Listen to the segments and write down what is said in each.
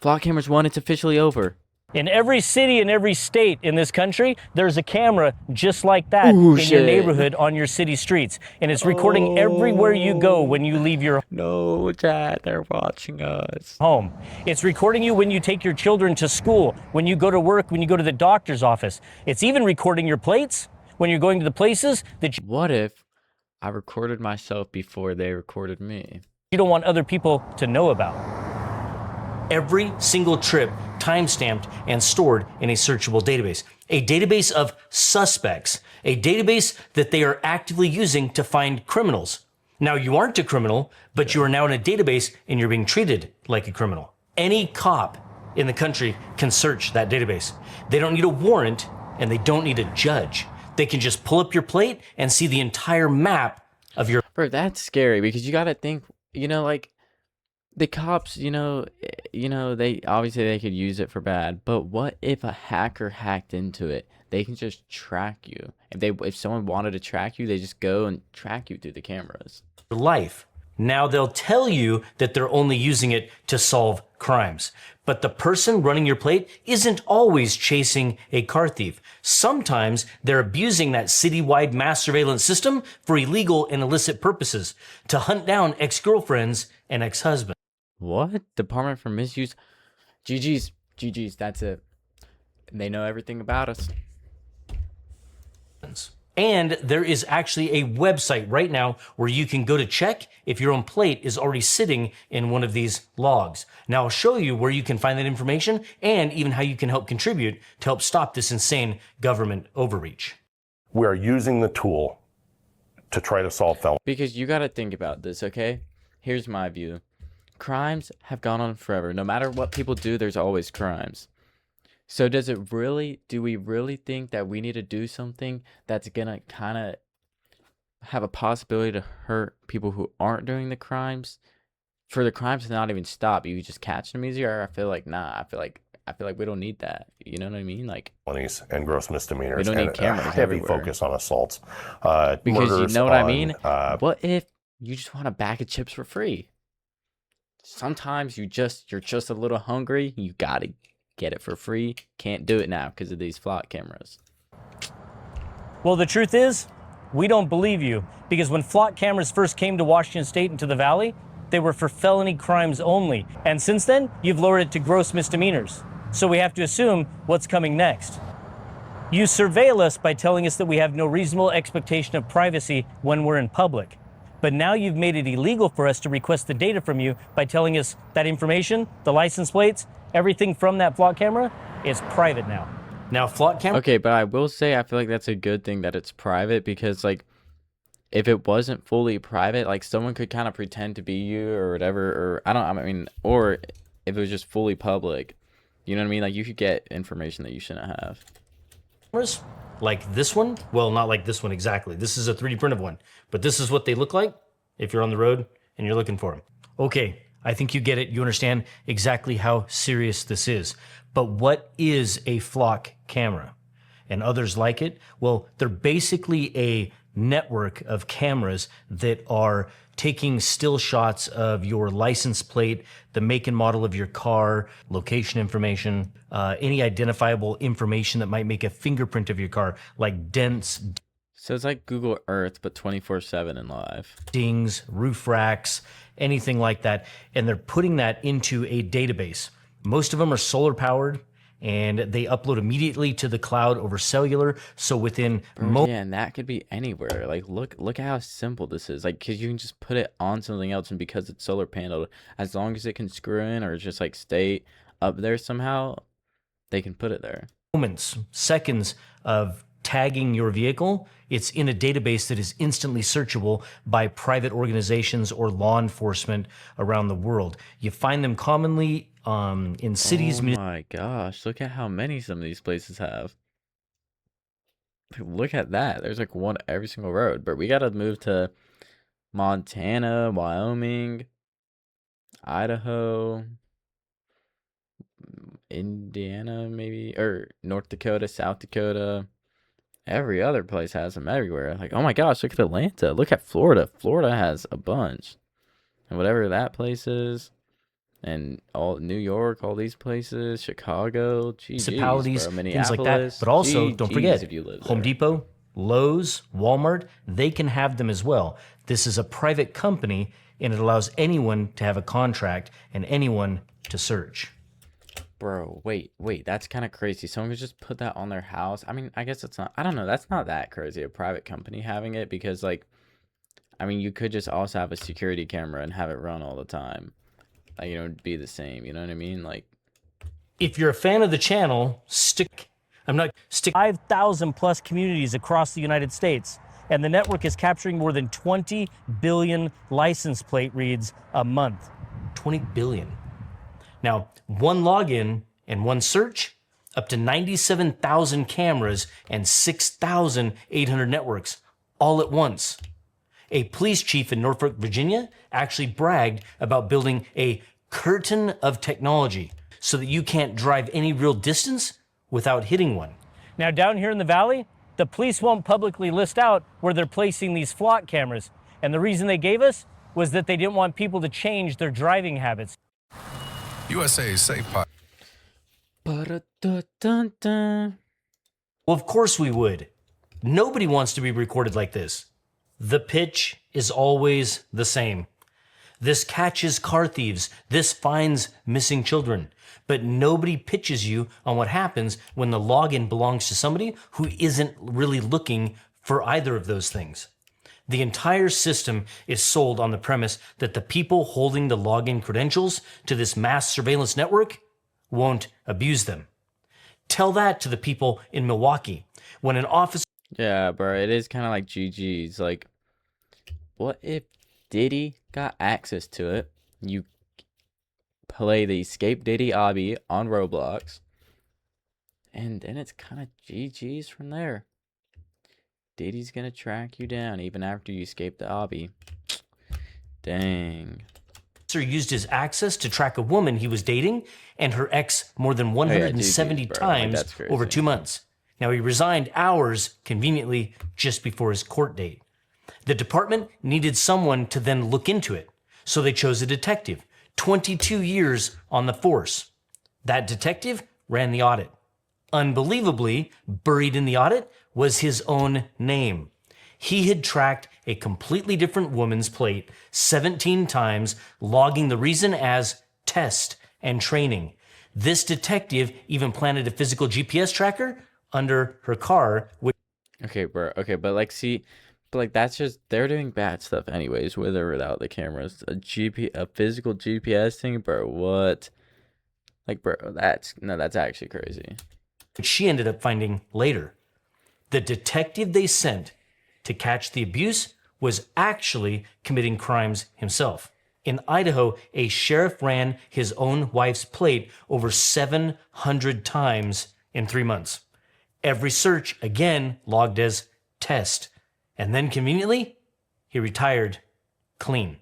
Flock cameras 1, it's officially over. In every city and every state in this country, there's a camera just like that Ooh, in your shit. neighborhood on your city streets. And it's recording everywhere you go when you leave your No, Dad, they're watching us. home. It's recording you when you take your children to school, when you go to work, when you go to the doctor's office. It's even recording your plates when you're going to the places that What if I recorded myself before they recorded me? you don't want other people to know about. Every single trip timestamped and stored in a searchable database. A database of suspects. A database that they are actively using to find criminals. Now, you aren't a criminal, but you are now in a database and you're being treated like a criminal. Any cop in the country can search that database. They don't need a warrant and they don't need a judge. They can just pull up your plate and see the entire map of your... Bro, that's scary because you gotta think, like, the cops, they obviously they could use it for bad, but what if a hacker hacked into it? They can just track you. If someone wanted to track you, they just go and track you through the cameras. life. Now they'll tell you that they're only using it to solve crimes. But the person running your plate isn't always chasing a car thief. Sometimes they're abusing that citywide mass surveillance system for illegal and illicit purposes to hunt down ex-girlfriends and ex-husbands. What? Department for Misuse? GG's, that's it. They know everything about us. And there is actually a website right now where you can go to check if your own plate is already sitting in one of these logs. Now I'll show you where you can find that information and even how you can help contribute to help stop this insane government overreach. We are using the tool to try to solve felonies. Because you gotta think about this, okay? Here's my view. Crimes have gone on forever. No matter what people do, there's always crimes. So do we really think that we need to do something that's gonna kind of have a possibility to hurt people who aren't doing the crimes? For the crimes to not even stop, you just catch them easier? I feel like, nah, I feel like we don't need that. You know what I mean? Like, Felonies and gross misdemeanors. We don't need and cameras a heavy everywhere. Focus on assaults. Because you murders know what I on, mean? What if you just want a bag of chips for free? Sometimes you're just a little hungry. You gotta get it for free. Can't do it now because of these flock cameras. Well, the truth is, we don't believe you, because when flock cameras first came to Washington State and to the Valley, they were for felony crimes only. And since then, you've lowered it to gross misdemeanors. So we have to assume what's coming next. You surveil us by telling us that we have no reasonable expectation of privacy when we're in public. But now you've made it illegal for us to request the data from you by telling us that information, the license plates, everything from that flock camera is private now. Now, flock camera... Okay, but I will say I feel like that's a good thing that it's private, because, like, if it wasn't fully private, like, someone could kind of pretend to be you or whatever, or if it was just fully public, you know what I mean? Like, you could get information that you shouldn't have. Cameras like this one, well, not like this one exactly. This is a 3D print of one, but this is what they look like if you're on the road and you're looking for them. Okay, I think you get it. You understand exactly how serious this is. But what is a flock camera? And others like it? Well, they're basically a network of cameras that are taking still shots of your license plate, the make and model of your car, location information, any identifiable information that might make a fingerprint of your car, like dents, So it's like Google Earth, but 24/7 and live. dings, roof racks, anything like that. And they're putting that into a database. Most of them are solar powered, and they upload immediately to the cloud over cellular. So within Yeah, and that could be anywhere. Like, look at how simple this is. Like, because you can just put it on something else, and because it's solar paneled, as long as it can screw in or just like stay up there somehow, they can put it there. moments, seconds of tagging your vehicle, it's in a database that is instantly searchable by private organizations or law enforcement around the world. You find them commonly in cities. Oh my gosh, look at how many some of these places have. Look at that. There's like one every single road. But we gotta move to Montana, Wyoming, Idaho, Indiana, maybe, or North Dakota, South Dakota. Every other place has them everywhere. Like, oh my gosh, look at Atlanta. Look at Florida. Florida has a bunch. And whatever that place is. And all New York, all these places, Chicago, municipalities, bro, things like that. Minneapolis, But also, don't forget, if you live Home there. Depot, Lowe's, Walmart, they can have them as well. This is a private company, and it allows anyone to have a contract and anyone to search. Bro, wait, that's kind of crazy. Someone could just put that on their house. I mean, I guess it's not, I don't know, that's not that crazy, a private company having it, because, like, I mean, you could just also have a security camera and have it run all the time. Like, you know, it'd be the same, you know what I mean? Like, If you're a fan of the channel, stick 5,000 plus communities across the United States, and the network is capturing more than 20 billion license plate reads a month. 20 billion. Now, one login and one search, up to 97,000 cameras and 6,800 networks all at once. A police chief in Norfolk, Virginia, actually bragged about building a curtain of technology so that you can't drive any real distance without hitting one. Now, down here in the valley, the police won't publicly list out where they're placing these flock cameras. And the reason they gave us was that they didn't want people to change their driving habits. USA's Safe Pod. ba-da-da-dun-dun. Well, of course we would. Nobody wants to be recorded like this. The pitch is always the same. This catches car thieves. This finds missing children. But nobody pitches you on what happens when the login belongs to somebody who isn't really looking for either of those things. The entire system is sold on the premise that the people holding the login credentials to this mass surveillance network won't abuse them. Tell that to the people in Milwaukee when an officer Yeah, bro, it is kind of like GG's. Like, what if Diddy got access to it? You play the Escape Diddy obby on Roblox, and then it's kind of GG's from there. Diddy's gonna track you down even after you escape the obby. Dang. used his access to track a woman he was dating and her ex more than 170 GG's, bro. Like, times that's crazy. over 2 months. Now, he resigned hours conveniently just before his court date. The department needed someone to then look into it, so they chose a detective, 22 years on the force. That detective ran the audit. Unbelievably, buried in the audit was his own name. He had tracked a completely different woman's plate 17 times, logging the reason as test and training. This detective even planted a physical GPS tracker under her car, which Okay, bro. Okay, but like, see, but like that's just they're doing bad stuff anyways, with or without the cameras. A physical GPS thing, bro. What? Like, bro, that's actually crazy. she ended up finding later. The detective they sent to catch the abuse was actually committing crimes himself. In Idaho, a sheriff ran his own wife's plate over 700 times in 3 months. Every search, again, logged as test. And then conveniently, he retired clean.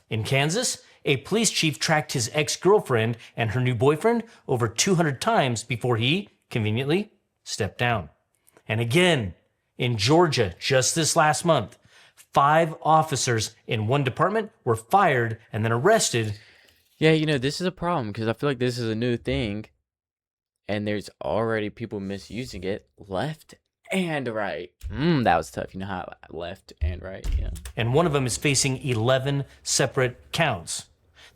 In Kansas, a police chief tracked his ex-girlfriend and her new boyfriend over 200 times before he, conveniently, stepped down. And again, in Georgia, just this last month, 5 officers in one department were fired and then arrested. Yeah, you know, this is a problem because I feel like this is a new thing, and there's already people misusing it left and right. That was tough. You know how left and right, yeah. And one of them is facing 11 separate counts.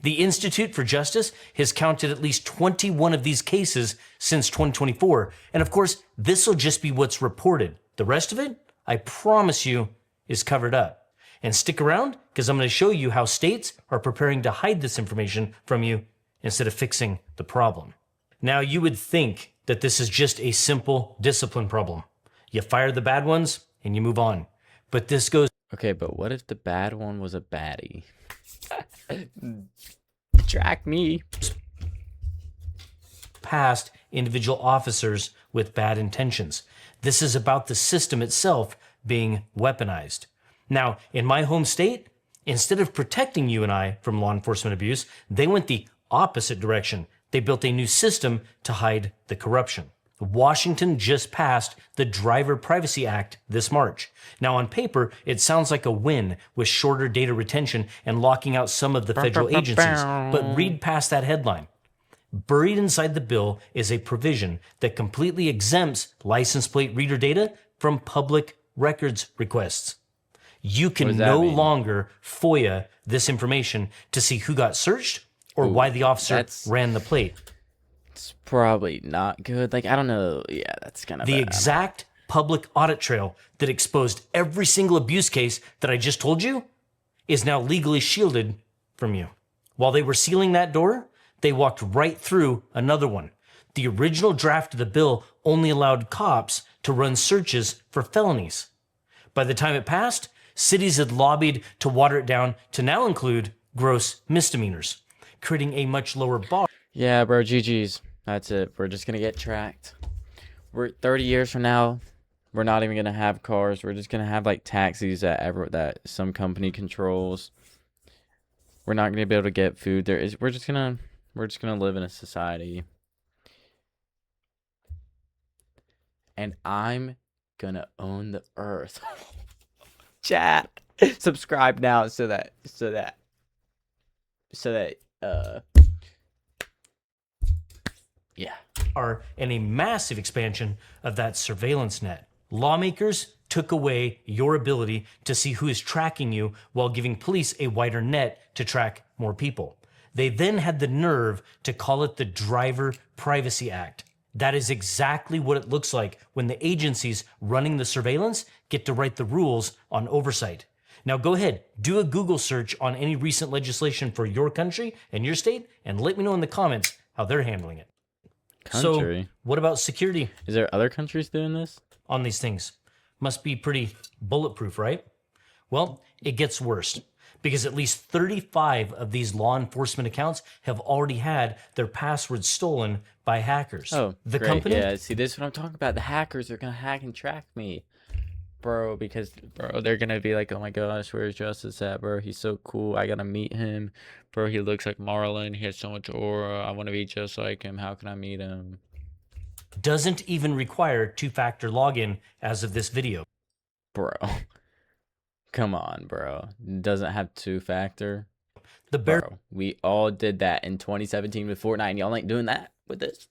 The Institute for Justice has counted at least 21 of these cases since 2024. And of course, this will just be what's reported. The rest of it, I promise you, is covered up. And stick around, because I'm going to show you how states are preparing to hide this information from you instead of fixing the problem. Now, you would think that this is just a simple discipline problem. You fire the bad ones and you move on. But this goes Okay, but what if the bad one was a baddie? Track me. past individual officers with bad intentions. This is about the system itself being weaponized. Now, in my home state, instead of protecting you and I from law enforcement abuse, they went the opposite direction. They built a new system to hide the corruption. Washington just passed the Driver Privacy Act this March. Now, on paper, it sounds like a win with shorter data retention and locking out some of the federal agencies. But read past that headline. Buried inside the bill is a provision that completely exempts license plate reader data from public records requests. You can no longer FOIA this information to see who got searched or why the officer ran the plate. It's probably not good. Like, I don't know. Yeah, that's kind of The bad. exact public audit trail that exposed every single abuse case that I just told you is now legally shielded from you. While they were sealing that door, they walked right through another one. The original draft of the bill only allowed cops to run searches for felonies. By the time it passed, cities had lobbied to water it down to now include gross misdemeanors, creating a much lower bar. Yeah, bro, GG's. That's it. We're just gonna get tracked. We're 30 years from now, we're not even gonna have cars. We're just gonna have like taxis that some company controls. We're not gonna be able to get food. We're just gonna live in a society. And I'm gonna own the earth. Chat. Subscribe now so that yeah. And a massive expansion of that surveillance net. Lawmakers took away your ability to see who is tracking you while giving police a wider net to track more people. They then had the nerve to call it the Driver Privacy Act. That is exactly what it looks like when the agencies running the surveillance get to write the rules on oversight. Now go ahead, do a Google search on any recent legislation for your country and your state, and let me know in the comments how they're handling it. Country. So, what about security Is there other countries doing this? on these things? Must be pretty bulletproof, right? Well, it gets worse because at least 35 of these law enforcement accounts have already had their passwords stolen by hackers. Oh, the great. company? Yeah, see, this is what I'm talking about. The hackers are gonna hack and track me, bro. Because, bro, they're gonna be like, "Oh my gosh, where's Justus at, bro? He's so cool. I gotta meet him, bro. He looks like Marlon. He has so much aura. I want to be just like him. How can I meet him, Doesn't even require two-factor login as of this video. bro? Come on, bro. Doesn't have two-factor, The bare bro. We all did that in 2017 with Fortnite. And y'all ain't doing that with this.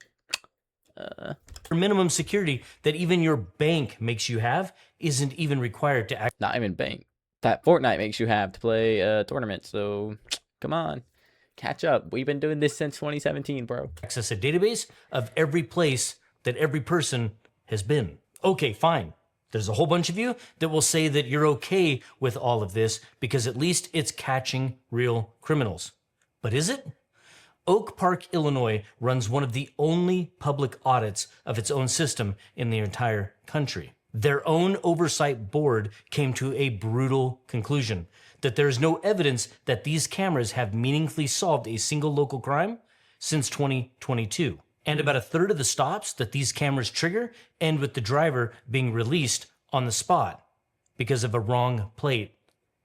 minimum security that even your bank makes you have isn't even required to Not even bank. That Fortnite makes you have to play a tournament. So, come on. Catch up. We've been doing this since 2017, bro. access a database of every place that every person has been. Okay, fine. There's a whole bunch of you that will say that you're okay with all of this because at least it's catching real criminals. But is it? Oak Park, Illinois runs one of the only public audits of its own system in the entire country. Their own oversight board came to a brutal conclusion that there is no evidence that these cameras have meaningfully solved a single local crime since 2022. And about a third of the stops that these cameras trigger end with the driver being released on the spot because of a wrong plate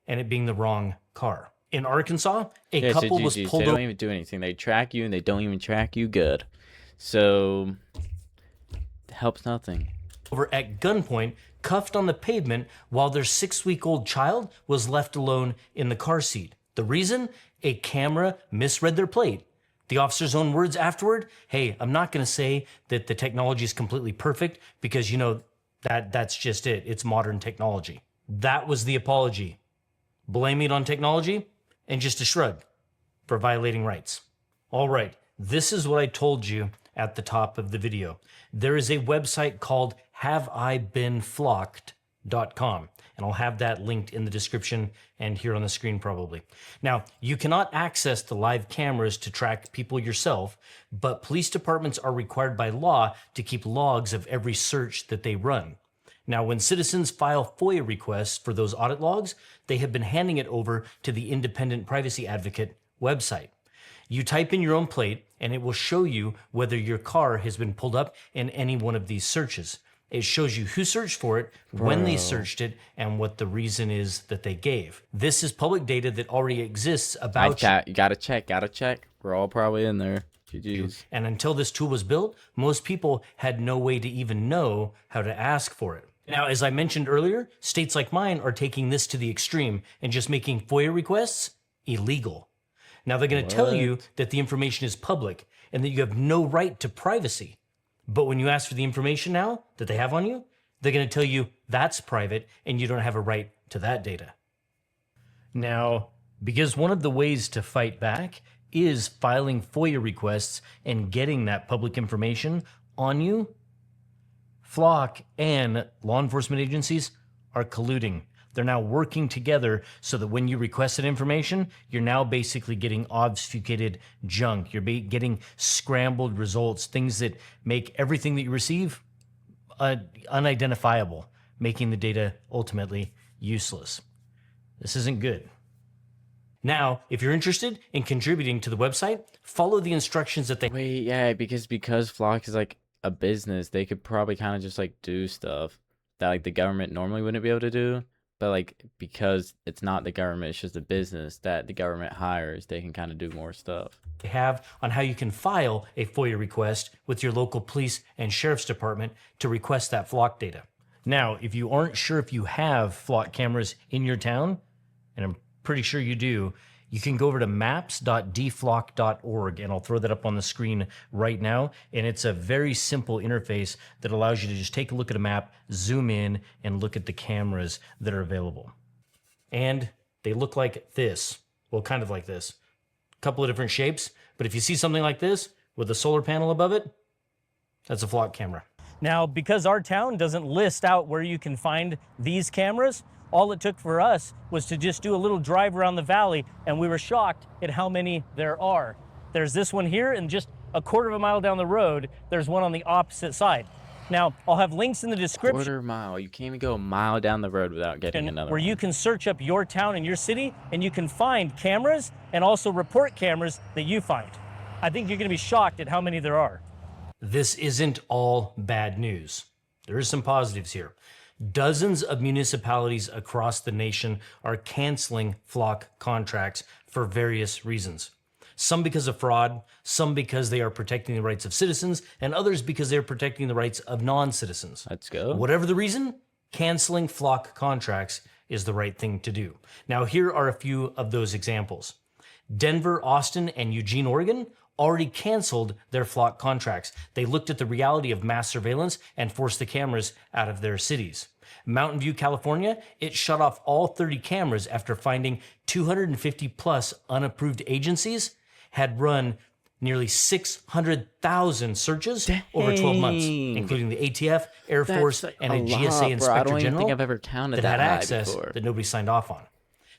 and it being the wrong car. In Arkansas, a couple was They pulled don't over. even do anything. They track you and they don't even track you good. So, it helps nothing. Over at gunpoint, cuffed on the pavement while their 6-week-old child was left alone in the car seat. The reason? A camera misread their plate. The officer's own words afterward, hey, I'm not going to say that the technology is completely perfect because, you know, that's just it. It's modern technology. That was the apology. Blaming it on technology and just a shrug for violating rights. All right, this is what I told you at the top of the video. There is a website called haveibeenflocked.com, and I'll have that linked in the description and here on the screen probably. Now, you cannot access the live cameras to track people yourself, but police departments are required by law to keep logs of every search that they run. Now, when citizens file FOIA requests for those audit logs, they have been handing it over to the Independent Privacy Advocate website. You type in your own plate, and it will show you whether your car has been pulled up in any one of these searches. It shows you who searched for it, when they searched it, and what the reason is that they gave. This is public data that already exists about you. You gotta check. We're all probably in there. GG's. And until this tool was built, most people had no way to even know how to ask for it. Now, as I mentioned earlier, states like mine are taking this to the extreme and just making FOIA requests illegal. Now, they're going to tell you that the information is public and that you have no right to privacy. But when you ask for the information now that they have on you, they're going to tell you that's private and you don't have a right to that data. Now, because one of the ways to fight back is filing FOIA requests and getting that public information on you, Flock and law enforcement agencies are colluding. They're now working together so that when you requested information, you're now basically getting obfuscated junk. You're getting scrambled results, things that make everything that you receive unidentifiable, making the data ultimately useless. This isn't good. Now, if you're interested in contributing to the website, follow the instructions that they... Wait, yeah, because Flock is like a business, they could probably kind of just like do stuff that like the government normally wouldn't be able to do. But like because it's not the government, it's just a business that the government hires, they can kind of do more stuff. Have on how you can file a FOIA request with your local police and sheriff's department to request that Flock data. Now, if you aren't sure if you have Flock cameras in your town, and I'm pretty sure you do, you can go over to maps.dflock.org, and I'll throw that up on the screen right now. And it's a very simple interface that allows you to just take a look at a map, zoom in, and look at the cameras that are available. And they look like this. Well, kind of like this. A couple of different shapes, but if you see something like this with a solar panel above it, that's a Flock camera. Now, because our town doesn't list out where you can find these cameras, all it took for us was to just do a little drive around the valley, and we were shocked at how many there are. There's this one here, and just a quarter of a mile down the road, there's one on the opposite side. Now, I'll have links in the description. Quarter mile. You can't even go a mile down the road without getting another where one. you can search up your town and your city, and you can find cameras and also report cameras that you find. I think you're going to be shocked at how many there are. This isn't all bad news. There is some positives here. Dozens of municipalities across the nation are canceling Flock contracts for various reasons. Some because of fraud, some because they are protecting the rights of citizens, and others because they're protecting the rights of non-citizens. Let's go. Whatever the reason, canceling Flock contracts is the right thing to do. Now, here are a few of those examples. Denver, Austin, and Eugene, Oregon already canceled their Flock contracts. They looked at the reality of mass surveillance and forced the cameras out of their cities. Mountain View, California, it shut off all 30 cameras after finding 250 plus unapproved agencies had run nearly 600,000 searches over 12 months, including the ATF, Air Force, and a GSA Inspector I don't even General think I've ever counted that had high access before. that nobody signed off on.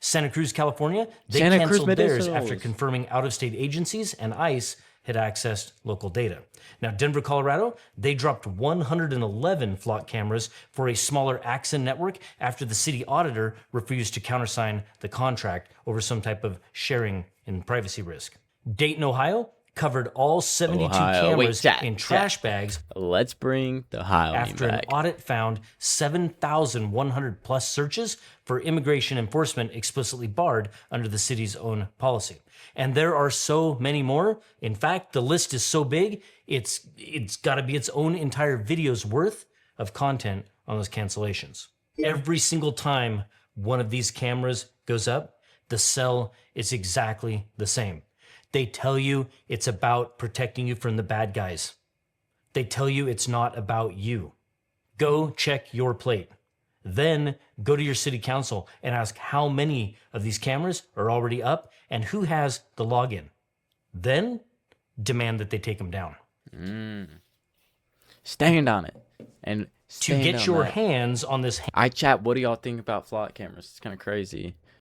Santa Cruz, California, they Santa Cruz canceled theirs medicinals. after confirming out-of-state agencies and ICE had accessed local data. Now, Denver, Colorado, they dropped 111 Flock cameras for a smaller Axon network after the city auditor refused to countersign the contract over some type of sharing and privacy risk. Dayton, Ohio, covered all 72 cameras in trash bags. Let's bring the Ohio After an back. audit found 7,100 plus searches for immigration enforcement explicitly barred under the city's own policy. And there are so many more. In fact, the list is so big, it's got to be its own entire video's worth of content on those cancellations. Every single time one of these cameras goes up, the cell is exactly the same. They tell you it's about protecting you from the bad guys. They tell you it's not about you. Go check your plate. Then go to your city council and ask how many of these cameras are already up and who has the login. Then demand that they take them down. Stand on it. And To get your hands on this... I chat, what do y'all think about Flock cameras? It's kind of crazy.